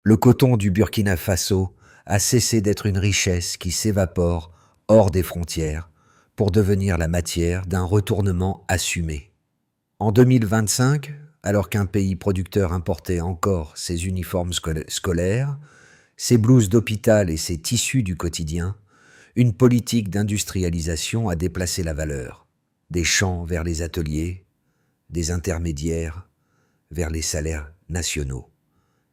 Le coton du Burkina Faso a cessé d'être une richesse qui s'évapore hors des frontières pour devenir la matière d'un retournement assumé. En 2025, alors qu'un pays producteur importait encore ses uniformes scolaires, ses blouses d'hôpital et ses tissus du quotidien, une politique d'industrialisation a déplacé la valeur, des champs vers les ateliers, des intermédiaires vers les salaires nationaux,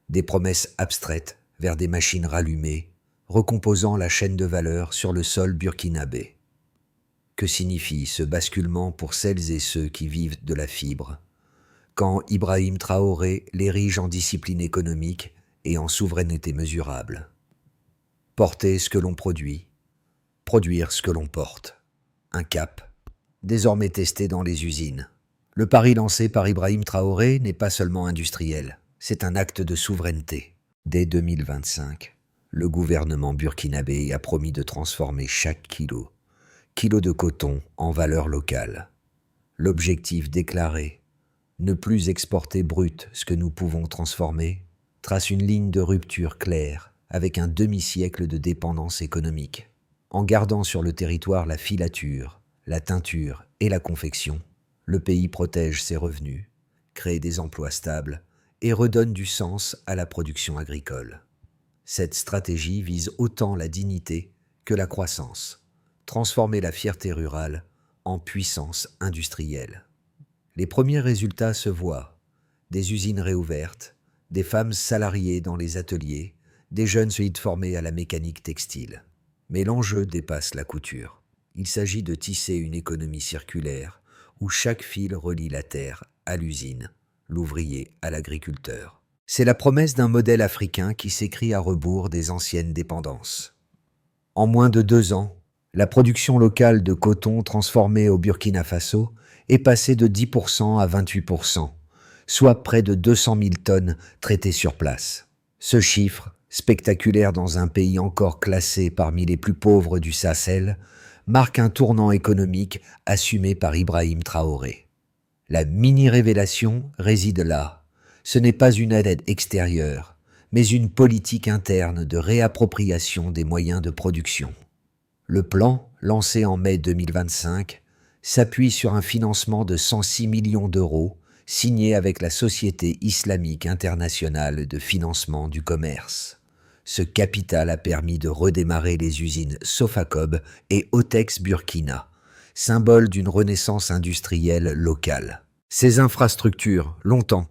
des promesses abstraites vers des machines rallumées, recomposant la chaîne de valeur sur le sol burkinabé. Que signifie ce basculement pour celles et ceux qui vivent de la fibre, quand Ibrahim Traoré l'érige en discipline économique et en souveraineté mesurable? Porter ce que l'on produit, produire ce que l'on porte. Un cap, désormais testé dans les usines. Le pari lancé par Ibrahim Traoré n'est pas seulement industriel, c'est un acte de souveraineté. Dès 2025, le gouvernement burkinabé a promis de transformer chaque kilo de coton en valeur locale. L'objectif déclaré, ne plus exporter brut ce que nous pouvons transformer, trace une ligne de rupture claire avec un demi-siècle de dépendance économique. En gardant sur le territoire la filature, la teinture et la confection, le pays protège ses revenus, crée des emplois stables et redonne du sens à la production agricole. Cette stratégie vise autant la dignité que la croissance, transformer la fierté rurale en puissance industrielle. Les premiers résultats se voient, des usines réouvertes, des femmes salariées dans les ateliers, des jeunes formés à la mécanique textile. Mais l'enjeu dépasse la couture. Il s'agit de tisser une économie circulaire où chaque fil relie la terre à l'usine, l'ouvrier à l'agriculteur. C'est la promesse d'un modèle africain qui s'écrit à rebours des anciennes dépendances. En moins de 2 ans, la production locale de coton transformé au Burkina Faso est passée de 10% à 28%, soit près de 200 000 tonnes traitées sur place. Ce chiffre, spectaculaire dans un pays encore classé parmi les plus pauvres du Sahel, marque un tournant économique assumé par Ibrahim Traoré. La mini-révélation réside là. Ce n'est pas une aide extérieure, mais une politique interne de réappropriation des moyens de production. Le plan, lancé en mai 2025, s'appuie sur un financement de 106 millions d'euros signé avec la Société islamique internationale de financement du commerce. Ce capital a permis de redémarrer les usines Sofacob et Otex Burkina, symbole d'une renaissance industrielle locale. Ces infrastructures, longtemps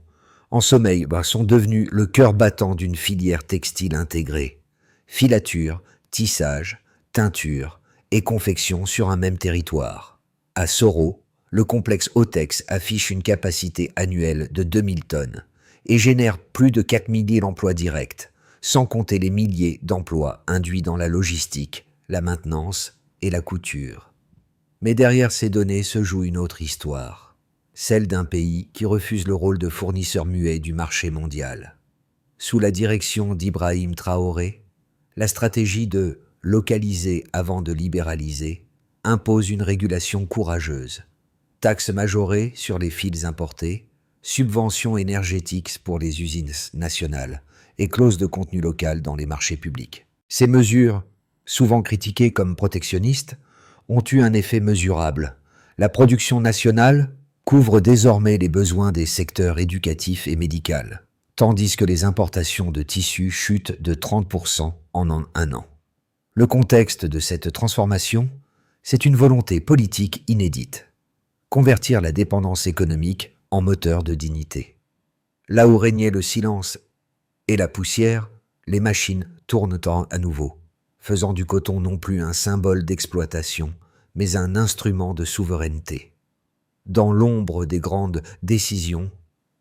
en sommeil, sont devenues le cœur battant d'une filière textile intégrée. Filature, tissage, teinture et confection sur un même territoire. À Soro, le complexe Otex affiche une capacité annuelle de 2000 tonnes et génère plus de 4000 emplois directs, sans compter les milliers d'emplois induits dans la logistique, la maintenance et la couture. Mais derrière ces données se joue une autre histoire, celle d'un pays qui refuse le rôle de fournisseur muet du marché mondial. Sous la direction d'Ibrahim Traoré, la stratégie de localiser avant de libéraliser impose une régulation courageuse. Taxes majorées sur les fils importés, subventions énergétiques pour les usines nationales et clauses de contenu local dans les marchés publics. Ces mesures, souvent critiquées comme protectionnistes, ont eu un effet mesurable. La production nationale couvre désormais les besoins des secteurs éducatifs et médicaux, tandis que les importations de tissus chutent de 30% en un an. Le contexte de cette transformation, c'est une volonté politique inédite. Convertir la dépendance économique en moteur de dignité. Là où régnait le silence et la poussière, les machines tournent à nouveau, faisant du coton non plus un symbole d'exploitation, mais un instrument de souveraineté. Dans l'ombre des grandes décisions,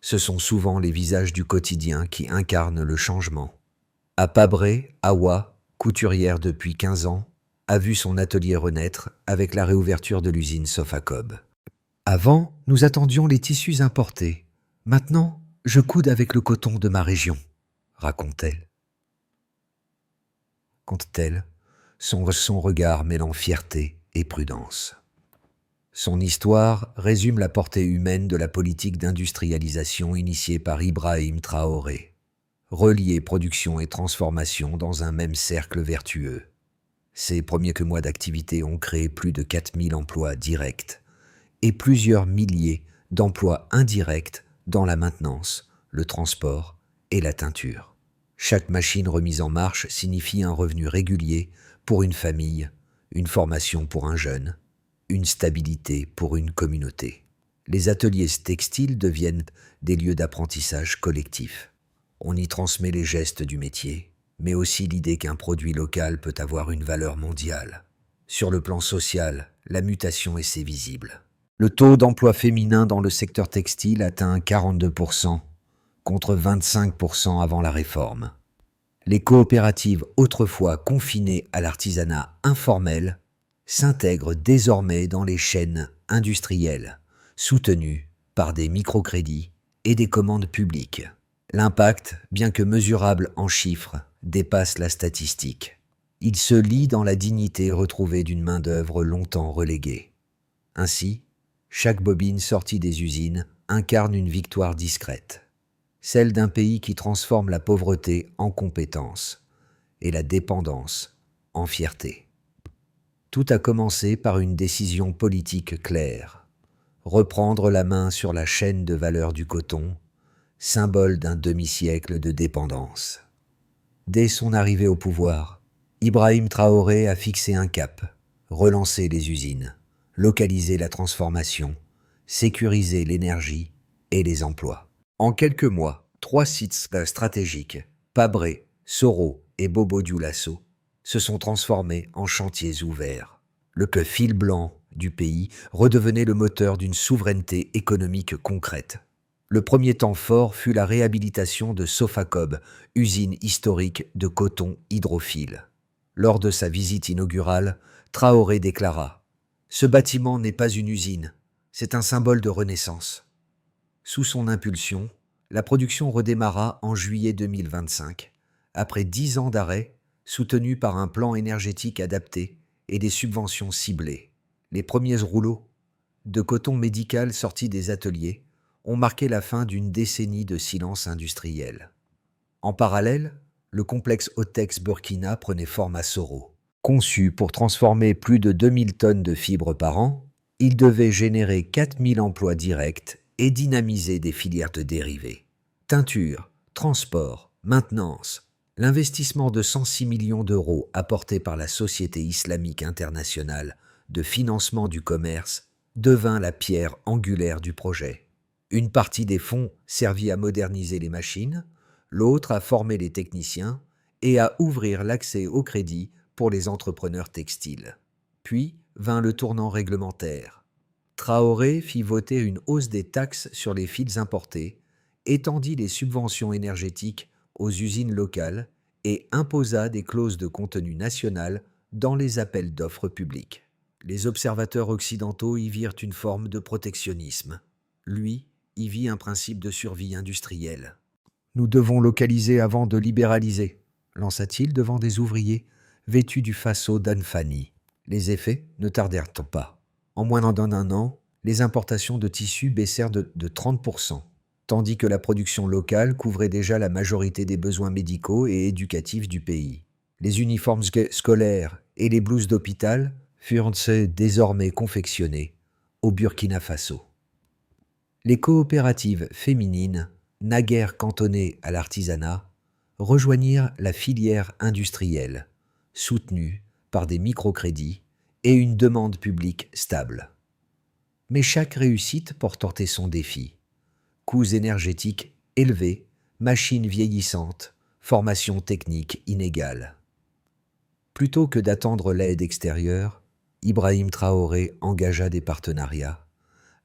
ce sont souvent les visages du quotidien qui incarnent le changement. À Pabré, Awa, couturière depuis 15 ans, a vu son atelier renaître avec la réouverture de l'usine Sofacob. Avant, nous attendions les tissus importés. Maintenant, je coude avec le coton de ma région, raconte-t-elle. Compte-t-elle, son regard mêlant fierté et prudence. Son histoire résume la portée humaine de la politique d'industrialisation initiée par Ibrahim Traoré. relier production et transformation dans un même cercle vertueux. Ces premiers mois d'activité ont créé plus de 4000 emplois directs et plusieurs milliers d'emplois indirects dans la maintenance, le transport et la teinture. Chaque machine remise en marche signifie un revenu régulier pour une famille, une formation pour un jeune, une stabilité pour une communauté. Les ateliers textiles deviennent des lieux d'apprentissage collectif. On y transmet les gestes du métier, mais aussi l'idée qu'un produit local peut avoir une valeur mondiale. Sur le plan social, la mutation est visible. Le taux d'emploi féminin dans le secteur textile atteint 42%, contre 25% avant la réforme. Les coopératives autrefois confinées à l'artisanat informel s'intègrent désormais dans les chaînes industrielles, soutenues par des microcrédits et des commandes publiques. L'impact, bien que mesurable en chiffres, dépasse la statistique. Il se lie dans la dignité retrouvée d'une main-d'œuvre longtemps reléguée. Ainsi, chaque bobine sortie des usines incarne une victoire discrète, celle d'un pays qui transforme la pauvreté en compétence et la dépendance en fierté. Tout a commencé par une décision politique claire: reprendre la main sur la chaîne de valeur du coton, symbole d'un demi-siècle de dépendance. Dès son arrivée au pouvoir, Ibrahim Traoré a fixé un cap: relancer les usines, localiser la transformation, sécuriser l'énergie et les emplois. En quelques mois, 3 sites stratégiques, Pabré, Soro et Bobo-Dioulasso, se sont transformés en chantiers ouverts. Le fil blanc du pays redevenait le moteur d'une souveraineté économique concrète. Le premier temps fort fut la réhabilitation de Sofacob, usine historique de coton hydrophile. Lors de sa visite inaugurale, Traoré déclara: « Ce bâtiment n'est pas une usine, c'est un symbole de renaissance. » Sous son impulsion, la production redémarra en juillet 2025, après 10 ans d'arrêt, soutenue par un plan énergétique adapté et des subventions ciblées. Les premiers rouleaux de coton médical sortis des ateliers ont marqué la fin d'une décennie de silence industriel. En parallèle, le complexe Otex Burkina prenait forme à Soro. Conçu pour transformer plus de 2000 tonnes de fibres par an, il devait générer 4000 emplois directs et dynamiser des filières de dérivés. Teinture, transport, maintenance. L'investissement de 106 millions d'euros apporté par la Société islamique internationale de financement du commerce devint la pierre angulaire du projet. Une partie des fonds servit à moderniser les machines, l'autre à former les techniciens et à ouvrir l'accès au crédit pour les entrepreneurs textiles. Puis vint le tournant réglementaire. Traoré fit voter une hausse des taxes sur les fils importés, étendit les subventions énergétiques aux usines locales et imposa des clauses de contenu national dans les appels d'offres publics. Les observateurs occidentaux y virent une forme de protectionnisme. Lui y vit un principe de survie industrielle. « Nous devons localiser avant de libéraliser », lança-t-il devant des ouvriers vêtus du faso d'Anfani. Les effets ne tardèrent pas. En moins d'un an, les importations de tissus baissèrent de 30%. Tandis que la production locale couvrait déjà la majorité des besoins médicaux et éducatifs du pays. Les uniformes scolaires et les blouses d'hôpital furent désormais confectionnés au Burkina Faso. Les coopératives féminines, naguère cantonnées à l'artisanat, rejoignirent la filière industrielle, soutenue par des microcrédits et une demande publique stable. Mais chaque réussite portait son défi. Coûts énergétiques élevés, machines vieillissantes, formation technique inégale. Plutôt que d'attendre l'aide extérieure, Ibrahim Traoré engagea des partenariats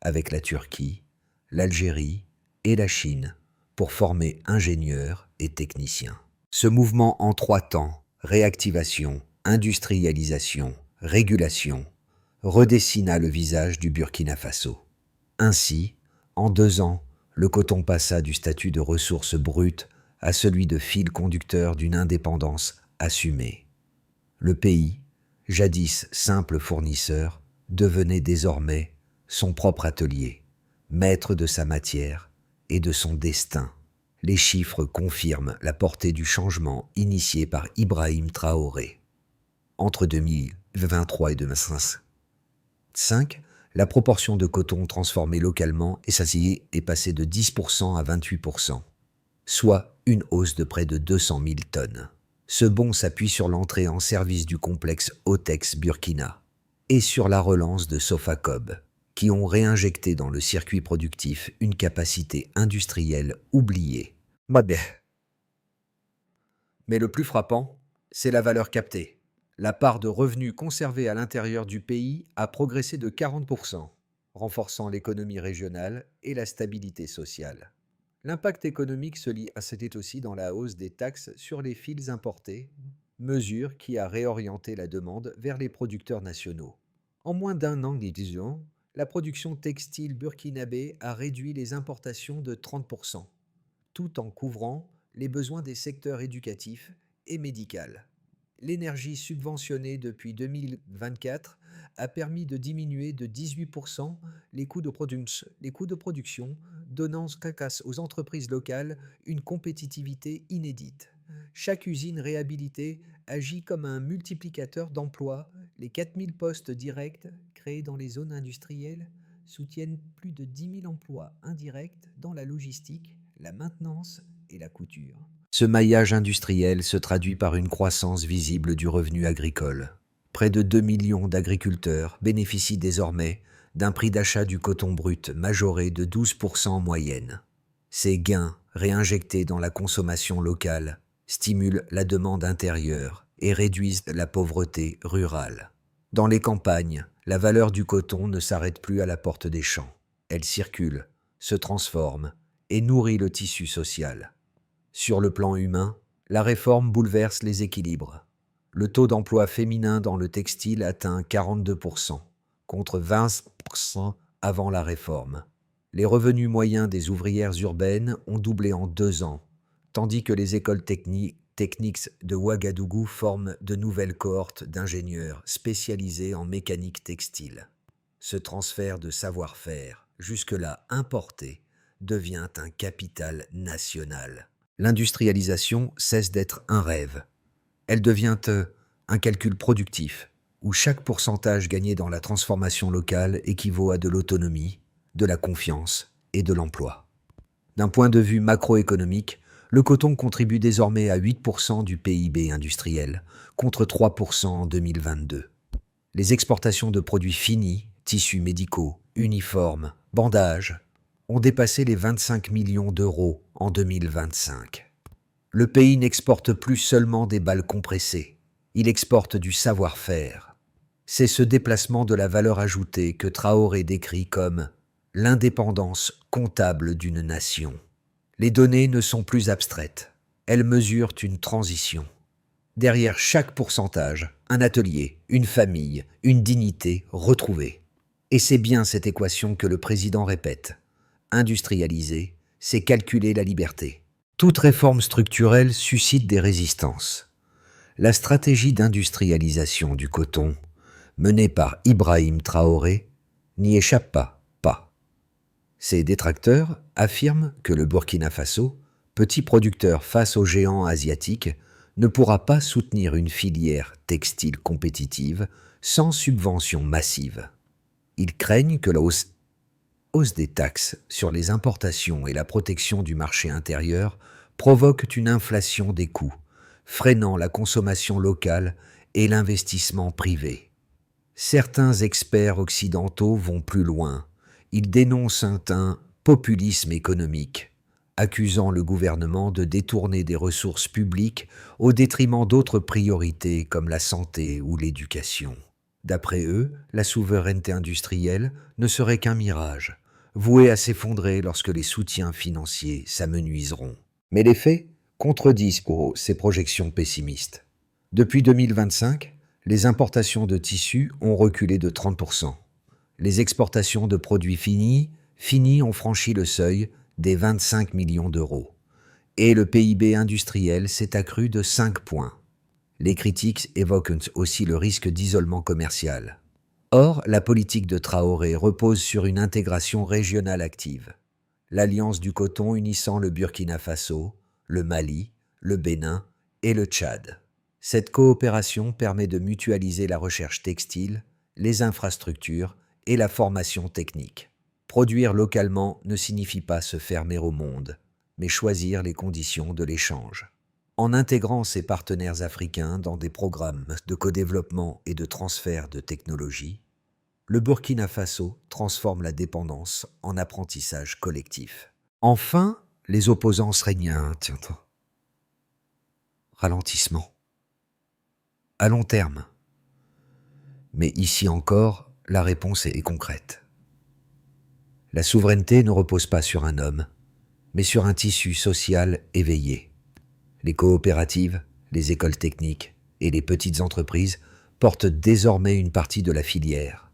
avec la Turquie, l'Algérie et la Chine pour former ingénieurs et techniciens. Ce mouvement en 3 temps, réactivation, industrialisation, régulation, redessina le visage du Burkina Faso. Ainsi, en 2 ans, le coton passa du statut de ressource brute à celui de fil conducteur d'une indépendance assumée. Le pays, jadis simple fournisseur, devenait désormais son propre atelier, maître de sa matière et de son destin. Les chiffres confirment la portée du changement initié par Ibrahim Traoré. Entre 2023 et 2005, la proportion de coton transformé localement est passée de 10% à 28%, soit une hausse de près de 200 000 tonnes. Ce bond s'appuie sur l'entrée en service du complexe Otex Burkina et sur la relance de Sofacob, qui ont réinjecté dans le circuit productif une capacité industrielle oubliée. Mais le plus frappant, c'est la valeur captée. La part de revenus conservés à l'intérieur du pays a progressé de 40%, renforçant l'économie régionale et la stabilité sociale. L'impact économique se lit aussi dans la hausse des taxes sur les fils importés, mesure qui a réorienté la demande vers les producteurs nationaux. En moins d'un an, disons, la production textile burkinabé a réduit les importations de 30%, tout en couvrant les besoins des secteurs éducatifs et médical. L'énergie subventionnée depuis 2024 a permis de diminuer de 18% les coûts de production, donnant aux entreprises locales une compétitivité inédite. Chaque usine réhabilitée agit comme un multiplicateur d'emplois. Les 4000 postes directs créés dans les zones industrielles soutiennent plus de 10 000 emplois indirects dans la logistique, la maintenance et la couture. Ce maillage industriel se traduit par une croissance visible du revenu agricole. Près de 2 millions d'agriculteurs bénéficient désormais d'un prix d'achat du coton brut majoré de 12% en moyenne. Ces gains, réinjectés dans la consommation locale, stimulent la demande intérieure et réduisent la pauvreté rurale. Dans les campagnes, la valeur du coton ne s'arrête plus à la porte des champs. Elle circule, se transforme et nourrit le tissu social. Sur le plan humain, la réforme bouleverse les équilibres. Le taux d'emploi féminin dans le textile atteint 42%, contre 20% avant la réforme. Les revenus moyens des ouvrières urbaines ont doublé en 2 ans, tandis que les écoles techniques de Ouagadougou forment de nouvelles cohortes d'ingénieurs spécialisés en mécanique textile. Ce transfert de savoir-faire, jusque-là importé, devient un capital national. L'industrialisation cesse d'être un rêve. Elle devient un calcul productif, où chaque pourcentage gagné dans la transformation locale équivaut à de l'autonomie, de la confiance et de l'emploi. D'un point de vue macroéconomique, le coton contribue désormais à 8% du PIB industriel, contre 3% en 2022. Les exportations de produits finis, tissus médicaux, uniformes, bandages, ont dépassé les 25 millions d'euros en 2025. Le pays n'exporte plus seulement des balles compressées, il exporte du savoir-faire. C'est ce déplacement de la valeur ajoutée que Traoré décrit comme l'indépendance comptable d'une nation. Les données ne sont plus abstraites, elles mesurent une transition. Derrière chaque pourcentage, un atelier, une famille, une dignité retrouvée. Et c'est bien cette équation que le président répète. Industrialiser, c'est calculer la liberté. Toute réforme structurelle suscite des résistances. La stratégie d'industrialisation du coton, menée par Ibrahim Traoré, n'y échappe pas. Ses détracteurs affirment que le Burkina Faso, petit producteur face aux géants asiatiques, ne pourra pas soutenir une filière textile compétitive sans subventions massives. Ils craignent que la hausse des taxes sur les importations et la protection du marché intérieur provoquent une inflation des coûts, freinant la consommation locale et l'investissement privé. Certains experts occidentaux vont plus loin. Ils dénoncent un populisme économique, accusant le gouvernement de détourner des ressources publiques au détriment d'autres priorités comme la santé ou l'éducation. D'après eux, la souveraineté industrielle ne serait qu'un mirage, voué à s'effondrer lorsque les soutiens financiers s'amenuiseront. Mais les faits contredisent ces projections pessimistes. Depuis 2025, les importations de tissus ont reculé de 30%. Les exportations de produits finis ont franchi le seuil des 25 millions d'euros. Et le PIB industriel s'est accru de 5 points. Les critiques évoquent aussi le risque d'isolement commercial. Or, la politique de Traoré repose sur une intégration régionale active. l'Alliance du coton unissant le Burkina Faso, le Mali, le Bénin et le Tchad. Cette coopération permet de mutualiser la recherche textile, les infrastructures et la formation technique. Produire localement ne signifie pas se fermer au monde, mais choisir les conditions de l'échange. En intégrant ses partenaires africains dans des programmes de co-développement et de transfert de technologies, le Burkina Faso transforme la dépendance en apprentissage collectif. Enfin, les opposants se régnent. Ralentissement. À long terme. Mais ici encore, la réponse est concrète. La souveraineté ne repose pas sur un homme, mais sur un tissu social éveillé. Les coopératives, les écoles techniques et les petites entreprises portent désormais une partie de la filière.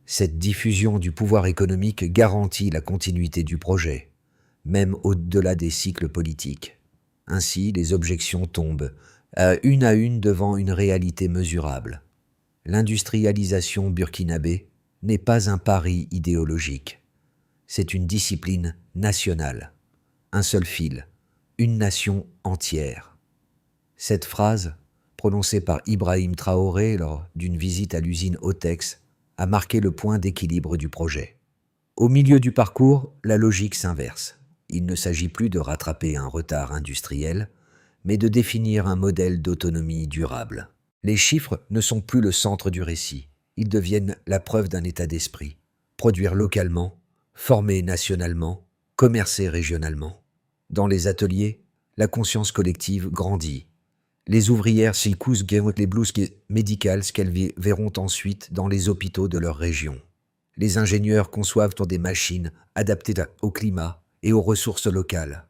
Cette diffusion du pouvoir économique garantit la continuité du projet, même au-delà des cycles politiques. Ainsi, les objections tombent à une devant une réalité mesurable. L'industrialisation burkinabé n'est pas un pari idéologique. C'est une discipline nationale. Un seul fil, une nation entière. Cette phrase, prononcée par Ibrahim Traoré lors d'une visite à l'usine Otex, a marqué le point d'équilibre du projet. Au milieu du parcours, la logique s'inverse. Il ne s'agit plus de rattraper un retard industriel, mais de définir un modèle d'autonomie durable. Les chiffres ne sont plus le centre du récit. Ils deviennent la preuve d'un état d'esprit. Produire localement, former nationalement, commercer régionalement. Dans les ateliers, la conscience collective grandit. Les ouvrières s'y cousent les blouses médicales qu'elles verront ensuite dans les hôpitaux de leur région. Les ingénieurs conçoivent des machines adaptées au climat et aux ressources locales.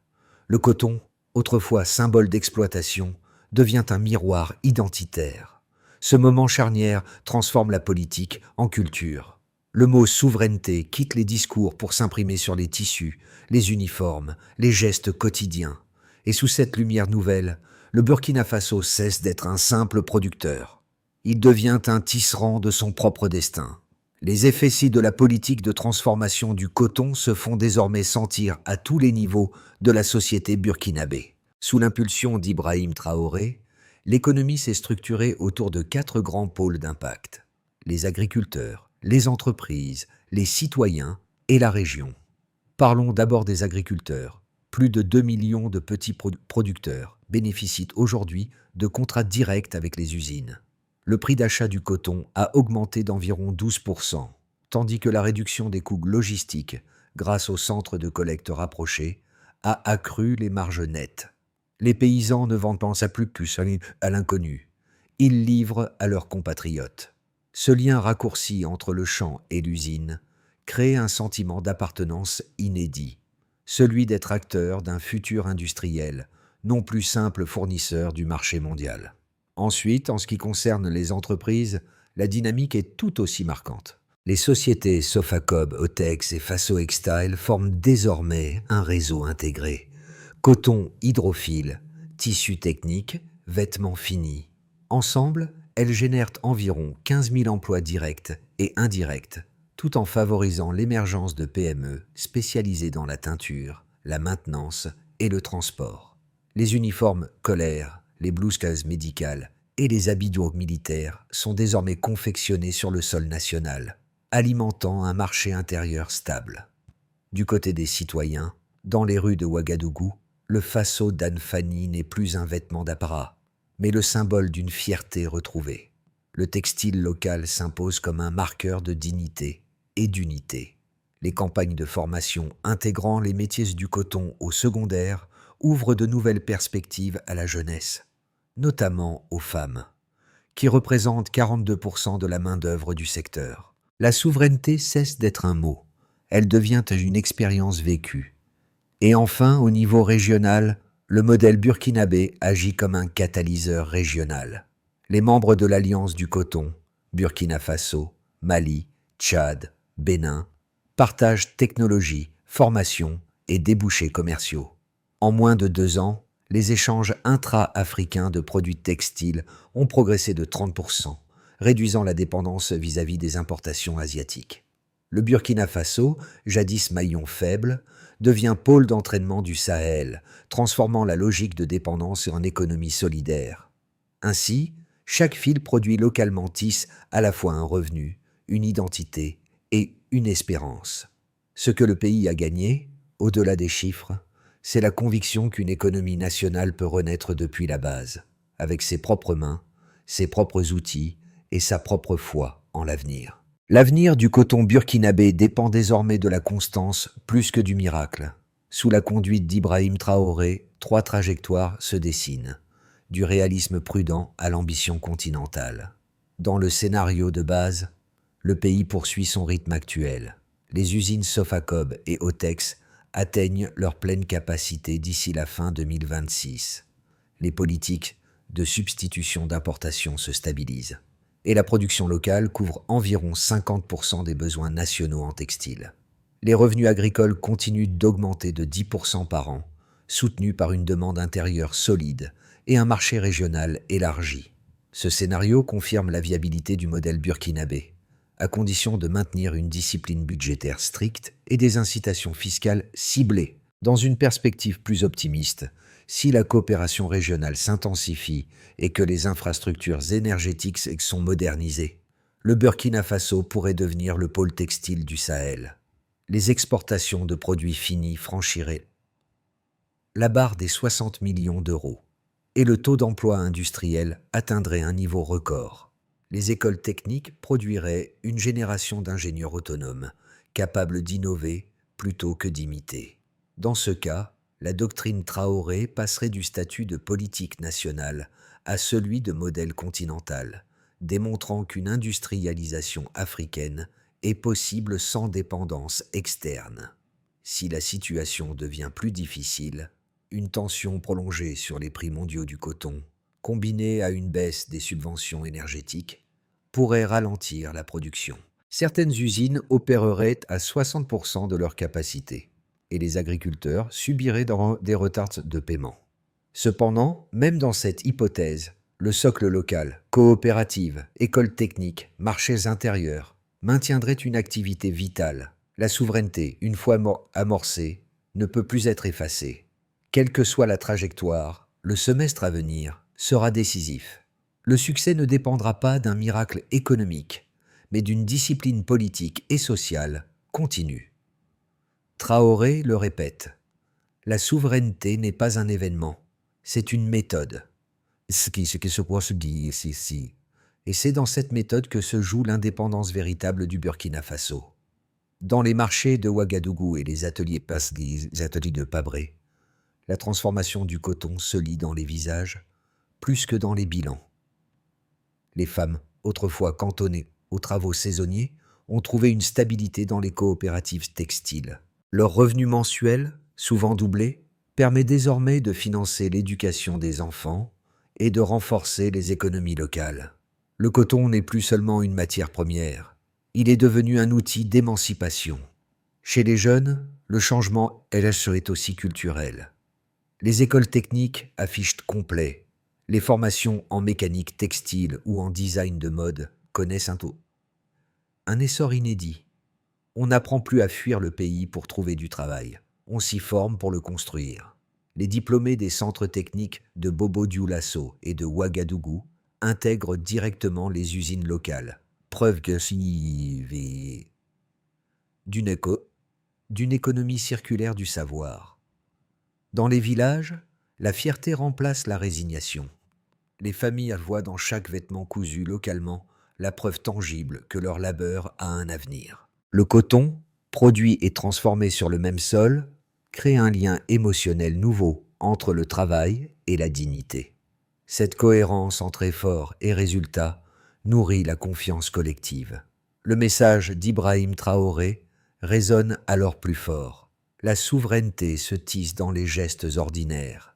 Le coton, autrefois symbole d'exploitation, devient un miroir identitaire. Ce moment charnière transforme la politique en culture. Le mot souveraineté quitte les discours pour s'imprimer sur les tissus, les uniformes, les gestes quotidiens. Et sous cette lumière nouvelle, le Burkina Faso cesse d'être un simple producteur. Il devient un tisserand de son propre destin. Les effets de la politique de transformation du coton se font désormais sentir à tous les niveaux de la société burkinabé. Sous l'impulsion d'Ibrahim Traoré, l'économie s'est structurée autour de 4 grands pôles d'impact. Les agriculteurs, les entreprises, les citoyens et la région. Parlons d'abord des agriculteurs. Plus de 2 millions de petits producteurs bénéficient aujourd'hui de contrats directs avec les usines. Le prix d'achat du coton a augmenté d'environ 12%, tandis que la réduction des coûts logistiques, grâce aux centres de collecte rapprochés, a accru les marges nettes. Les paysans ne vendent pas plus à l'inconnu. Ils livrent à leurs compatriotes. Ce lien raccourci entre le champ et l'usine crée un sentiment d'appartenance inédit, celui d'être acteur d'un futur industriel, non plus simple fournisseur du marché mondial. Ensuite, en ce qui concerne les entreprises, la dynamique est tout aussi marquante. Les sociétés Sofacob, Otex et Faso Extile forment désormais un réseau intégré. Coton hydrophile, tissus techniques, vêtements finis. Ensemble, elles génèrent environ 15 000 emplois directs et indirects, tout en favorisant l'émergence de PME spécialisées dans la teinture, la maintenance et le transport. Les uniformes scolaires, les blouses médicales et les habits militaires sont désormais confectionnés sur le sol national, alimentant un marché intérieur stable. Du côté des citoyens, dans les rues de Ouagadougou, le Faso d'Anfani n'est plus un vêtement d'apparat, mais le symbole d'une fierté retrouvée. Le textile local s'impose comme un marqueur de dignité et d'unité. Les campagnes de formation intégrant les métiers du coton au secondaire ouvrent de nouvelles perspectives à la jeunesse, notamment aux femmes, qui représentent 42% de la main-d'œuvre du secteur. La souveraineté cesse d'être un mot, elle devient une expérience vécue. Et enfin, au niveau régional, le modèle burkinabé agit comme un catalyseur régional. Les membres de l'Alliance du coton, Burkina Faso, Mali, Tchad, Bénin, partagent technologie, formation et débouchés commerciaux. En moins de 2 ans, les échanges intra-africains de produits textiles ont progressé de 30%, réduisant la dépendance vis-à-vis des importations asiatiques. Le Burkina Faso, jadis maillon faible, devient pôle d'entraînement du Sahel, transformant la logique de dépendance en économie solidaire. Ainsi, chaque ville produit localement tisse à la fois un revenu, une identité et une espérance. Ce que le pays a gagné, au-delà des chiffres, c'est la conviction qu'une économie nationale peut renaître depuis la base, avec ses propres mains, ses propres outils et sa propre foi en l'avenir. L'avenir du coton burkinabé dépend désormais de la constance plus que du miracle. Sous la conduite d'Ibrahim Traoré, 3 trajectoires se dessinent, du réalisme prudent à l'ambition continentale. Dans le scénario de base, le pays poursuit son rythme actuel. Les usines Sofacob et Otex atteignent leur pleine capacité d'ici la fin 2026. Les politiques de substitution d'importation se stabilisent. Et la production locale couvre environ 50% des besoins nationaux en textile. Les revenus agricoles continuent d'augmenter de 10% par an, soutenus par une demande intérieure solide et un marché régional élargi. Ce scénario confirme la viabilité du modèle burkinabé, à condition de maintenir une discipline budgétaire stricte et des incitations fiscales ciblées. Dans une perspective plus optimiste, si la coopération régionale s'intensifie et que les infrastructures énergétiques sont modernisées, le Burkina Faso pourrait devenir le pôle textile du Sahel. Les exportations de produits finis franchiraient la barre des 60 millions d'euros et le taux d'emploi industriel atteindrait un niveau record. Les écoles techniques produiraient une génération d'ingénieurs autonomes, capables d'innover plutôt que d'imiter. Dans ce cas, la doctrine Traoré passerait du statut de politique nationale à celui de modèle continental, démontrant qu'une industrialisation africaine est possible sans dépendance externe. Si la situation devient plus difficile, une tension prolongée sur les prix mondiaux du coton, combinée à une baisse des subventions énergétiques, pourrait ralentir la production. Certaines usines opéreraient à 60% de leur capacité, et les agriculteurs subiraient des retards de paiement. Cependant, même dans cette hypothèse, le socle local, coopératives, écoles techniques, marchés intérieurs, maintiendrait une activité vitale. La souveraineté, une fois amorcée, ne peut plus être effacée. Quelle que soit la trajectoire, le semestre à venir sera décisif. Le succès ne dépendra pas d'un miracle économique, mais d'une discipline politique et sociale continue. Traoré le répète, la souveraineté n'est pas un événement, c'est une méthode. Ce qui se dit ici. Et c'est dans cette méthode que se joue l'indépendance véritable du Burkina Faso. Dans les marchés de Ouagadougou et les ateliers de Pabré, la transformation du coton se lit dans les visages plus que dans les bilans. Les femmes, autrefois cantonnées aux travaux saisonniers, ont trouvé une stabilité dans les coopératives textiles. Leur revenu mensuel, souvent doublé, permet désormais de financer l'éducation des enfants et de renforcer les économies locales. Le coton n'est plus seulement une matière première, il est devenu un outil d'émancipation. Chez les jeunes, le changement est aussi culturel. Les écoles techniques affichent complet. Les formations en mécanique textile ou en design de mode connaissent un essor inédit. On n'apprend plus à fuir le pays pour trouver du travail. On s'y forme pour le construire. Les diplômés des centres techniques de Bobo-Dioulasso et de Ouagadougou intègrent directement les usines locales. Preuve que d'une économie circulaire du savoir. Dans les villages, la fierté remplace la résignation. Les familles voient dans chaque vêtement cousu localement la preuve tangible que leur labeur a un avenir. Le coton, produit et transformé sur le même sol, crée un lien émotionnel nouveau entre le travail et la dignité. Cette cohérence entre effort et résultat nourrit la confiance collective. Le message d'Ibrahim Traoré résonne alors plus fort. La souveraineté se tisse dans les gestes ordinaires.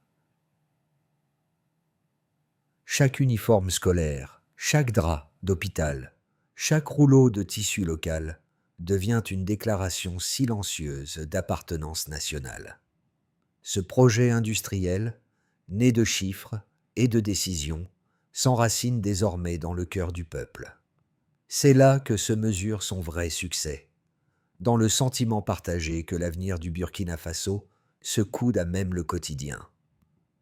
Chaque uniforme scolaire, chaque drap d'hôpital, chaque rouleau de tissu local devient une déclaration silencieuse d'appartenance nationale. Ce projet industriel, né de chiffres et de décisions, s'enracine désormais dans le cœur du peuple. C'est là que se mesure son vrai succès. dans le sentiment partagé que l'avenir du Burkina Faso se coude à même le quotidien.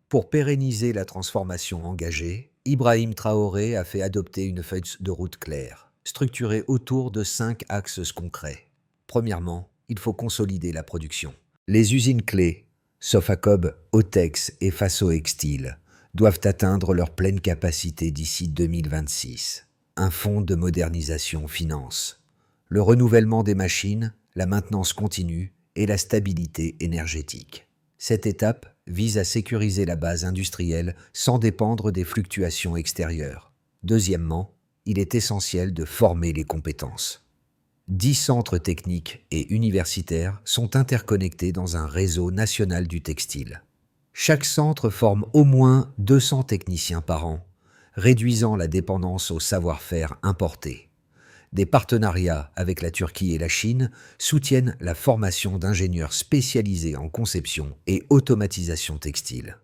Pour pérenniser la transformation engagée, Ibrahim Traoré a fait adopter une feuille de route claire, structurée autour de 5 axes concrets. Premièrement, il faut consolider la production. Les usines clés, Sofacob, Otex et Faso Extile, doivent atteindre leur pleine capacité d'ici 2026. Un fonds de modernisation finance le renouvellement des machines, la maintenance continue et la stabilité énergétique. Cette étape vise à sécuriser la base industrielle sans dépendre des fluctuations extérieures. Deuxièmement, il est essentiel de former les compétences. 10 centres techniques et universitaires sont interconnectés dans un réseau national du textile. Chaque centre forme au moins 200 techniciens par an, réduisant la dépendance au savoir-faire importé. Des partenariats avec la Turquie et la Chine soutiennent la formation d'ingénieurs spécialisés en conception et automatisation textile.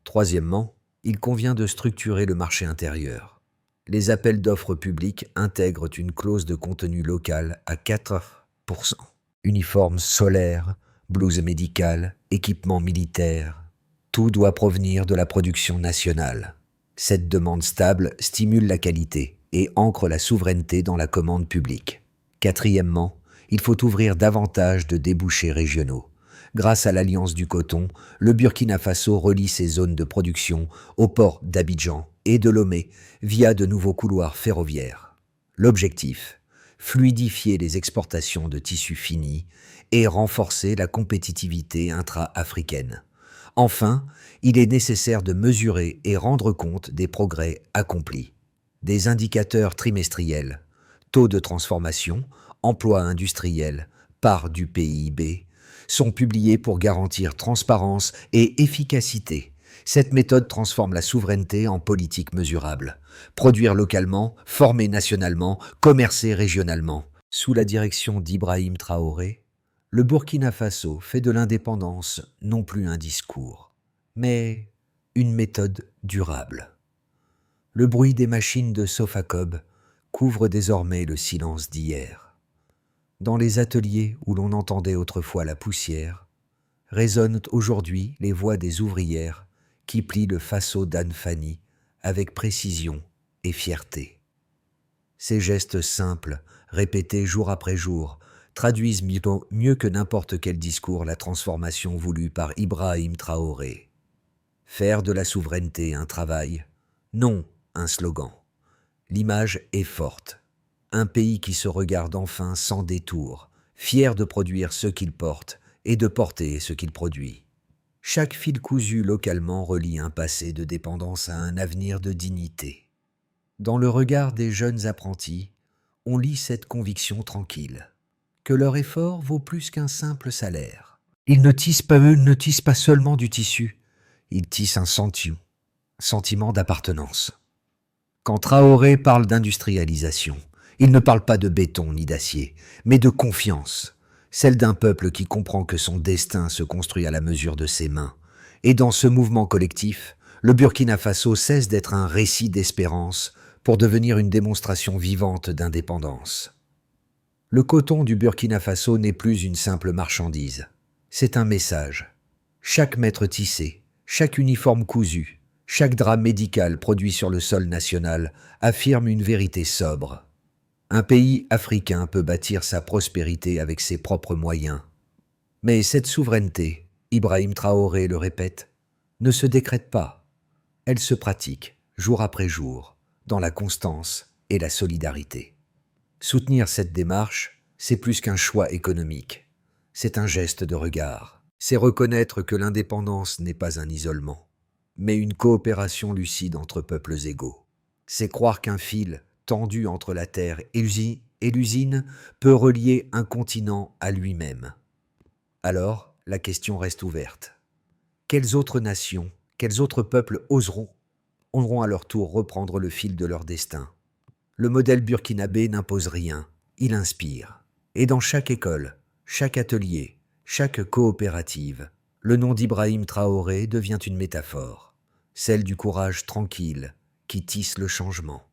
Troisièmement, il convient de structurer le marché intérieur. Les appels d'offres publics intègrent une clause de contenu local à 4%. Uniformes solaires, blouses médicales, équipements militaires, tout doit provenir de la production nationale. Cette demande stable stimule la qualité et ancre la souveraineté dans la commande publique. Quatrièmement, il faut ouvrir davantage de débouchés régionaux. Grâce à l'Alliance du coton, le Burkina Faso relie ses zones de production aux ports d'Abidjan et de Lomé via de nouveaux couloirs ferroviaires. L'objectif, fluidifier les exportations de tissus finis et renforcer la compétitivité intra-africaine. Enfin, il est nécessaire de mesurer et rendre compte des progrès accomplis. Des indicateurs trimestriels, taux de transformation, emploi industriel, part du PIB, sont publiés pour garantir transparence et efficacité. Cette méthode transforme la souveraineté en politique mesurable. Produire localement, former nationalement, commercer régionalement. Sous la direction d'Ibrahim Traoré, le Burkina Faso fait de l'indépendance non plus un discours, mais une méthode durable. Le bruit des machines de Sofacob couvre désormais le silence d'hier. Dans les ateliers où l'on entendait autrefois la poussière, résonnent aujourd'hui les voix des ouvrières qui plient le Faso d'Anne Fanny avec précision et fierté. Ces gestes simples, répétés jour après jour, traduisent mieux que n'importe quel discours la transformation voulue par Ibrahim Traoré. Faire de la souveraineté un travail, non un slogan. L'image est forte. Un pays qui se regarde enfin sans détour, fier de produire ce qu'il porte et de porter ce qu'il produit. Chaque fil cousu localement relie un passé de dépendance à un avenir de dignité. Dans le regard des jeunes apprentis, on lit cette conviction tranquille, que leur effort vaut plus qu'un simple salaire. Ils ne tissent pas seulement du tissu, ils tissent un sentiment d'appartenance. Quand Traoré parle d'industrialisation, il ne parle pas de béton ni d'acier, mais de confiance, celle d'un peuple qui comprend que son destin se construit à la mesure de ses mains. Et dans ce mouvement collectif, le Burkina Faso cesse d'être un récit d'espérance pour devenir une démonstration vivante d'indépendance. Le coton du Burkina Faso n'est plus une simple marchandise, c'est un message. Chaque mètre tissé, chaque uniforme cousu, chaque drap médical produit sur le sol national affirme une vérité sobre. Un pays africain peut bâtir sa prospérité avec ses propres moyens. Mais cette souveraineté, Ibrahim Traoré le répète, ne se décrète pas. Elle se pratique, jour après jour, dans la constance et la solidarité. Soutenir cette démarche, c'est plus qu'un choix économique. C'est un geste de regard. C'est reconnaître que l'indépendance n'est pas un isolement, mais une coopération lucide entre peuples égaux. C'est croire qu'un fil, tendu entre la terre et l'usine, peut relier un continent à lui-même. Alors, la question reste ouverte. Quelles autres nations, quels autres peuples oseront à leur tour reprendre le fil de leur destin? Le modèle burkinabé n'impose rien, il inspire. Et dans chaque école, chaque atelier, chaque coopérative, le nom d'Ibrahim Traoré devient une métaphore, celle du courage tranquille qui tisse le changement.